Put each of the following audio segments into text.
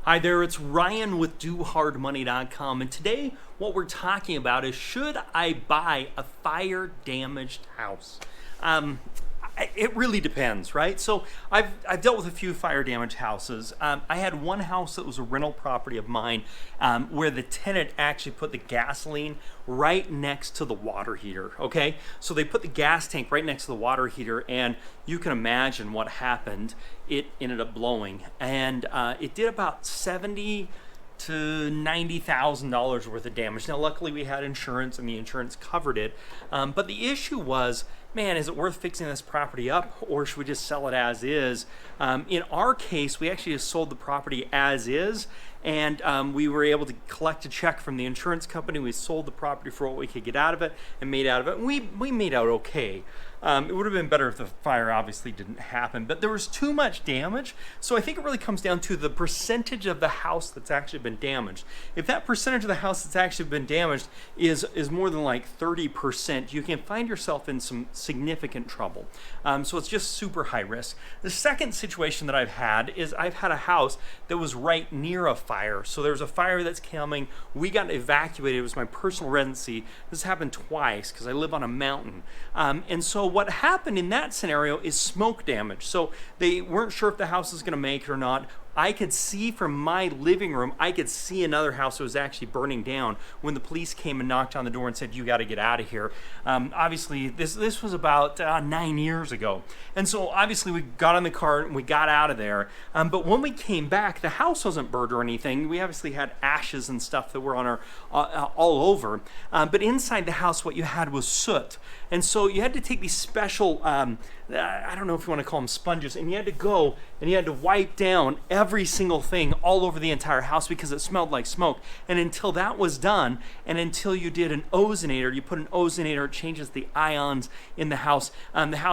Hi there, it's Ryan with DoHardMoney.com, and today what we're talking about is, should I buy a fire damaged house? It really depends, right? So I've dealt with a few fire damaged houses. I had one house that was a rental property of mine, where the tenant actually put the gasoline right next to the water heater. Okay, so they put the gas tank right next to the water heater, and you can imagine what happened. It ended up blowing, and it did about $70,000 to $90,000 worth of damage. Now, luckily we had insurance, and the insurance covered it. But the issue was, man, is it worth fixing this property up, or should we just sell it as is? In our case, we actually just sold the property as is, and we were able to collect a check from the insurance company. We sold the property for what we could get out of it and made out of it. And we made out okay. It would have been better if the fire obviously didn't happen, but there was too much damage. So I think it really comes down to the percentage of the house that's actually been damaged. If that percentage of the house that's actually been damaged is more than like 30%, you can find yourself in some significant trouble. So it's just super high risk. The second situation that I've had is I've had a house that was right near a fire. So there's a fire that's coming. We got evacuated. It was my personal residency. This happened twice because I live on a mountain. And so what happened in that scenario is smoke damage. So they weren't sure if the house was going to make it or not. I could see from my living room, I could see another house that was actually burning down when the police came and knocked on the door and said, "You got to get out of here." Obviously, this was about 9 years ago. And so obviously we got in the car and we got out of there. But when we came back, the house wasn't burned or anything. We obviously had ashes and stuff that were on our all over. But inside the house, what you had was soot. And so you had to take these special, I don't know if you want to call them sponges, and you had to go and you had to wipe down every single thing all over the entire house because it smelled like smoke. And until that was done, and until you did an ozonator, you put an ozonator, it changes the ions in the house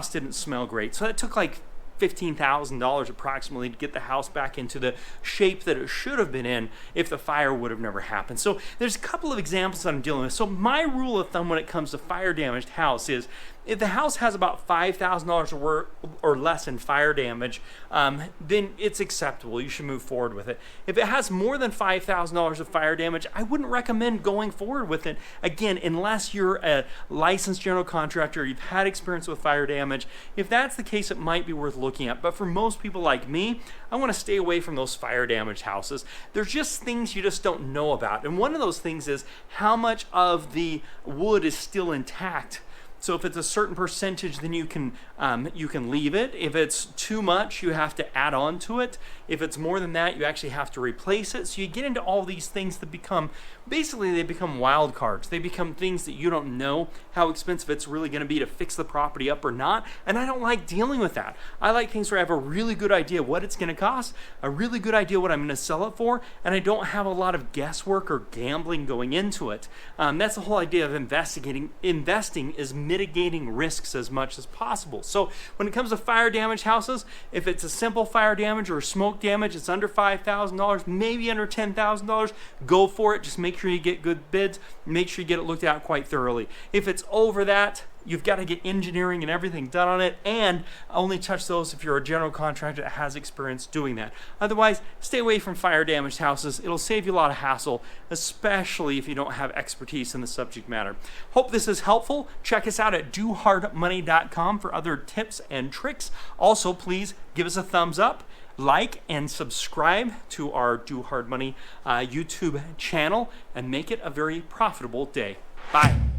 didn't smell great. So that took like $15,000 approximately to get the house back into the shape that it should have been in if the fire would have never happened. So there's a couple of examples that I'm dealing with. So my rule of thumb when it comes to fire damaged house is, if the house has about $5,000 or less in fire damage, then it's acceptable. You should move forward with it. If it has more than $5,000 of fire damage, I wouldn't recommend going forward with it. Again, unless you're a licensed general contractor, you've had experience with fire damage. If that's the case, it might be worth looking at. But for most people like me, I want to stay away from those fire damaged houses. There's just things you just don't know about. And one of those things is how much of the wood is still intact. So if it's a certain percentage, then you can leave it. If it's too much, you have to add on to it. If it's more than that, you actually have to replace it. So you get into all these things that become, basically they become wild cards. They become things that you don't know how expensive it's really going to be to fix the property up or not. And I don't like dealing with that. I like things where I have a really good idea what it's going to cost, a really good idea what I'm going to sell it for, and I don't have a lot of guesswork or gambling going into it. That's the whole idea of investing is mitigating risks as much as possible. So when it comes to fire damage houses, if it's a simple fire damage or smoke damage, it's under $5,000, maybe under $10,000, go for it. Just make sure you get good bids. Make sure you get it looked at quite thoroughly. If it's over that, you've got to get engineering and everything done on it, and only touch those if you're a general contractor that has experience doing that. Otherwise, stay away from fire damaged houses. It'll save you a lot of hassle, especially if you don't have expertise in the subject matter. Hope this is helpful. Check us out at DoHardMoney.com for other tips and tricks. Also, please give us a thumbs up, like and subscribe to our Do Hard Money YouTube channel, and make it a very profitable day. Bye.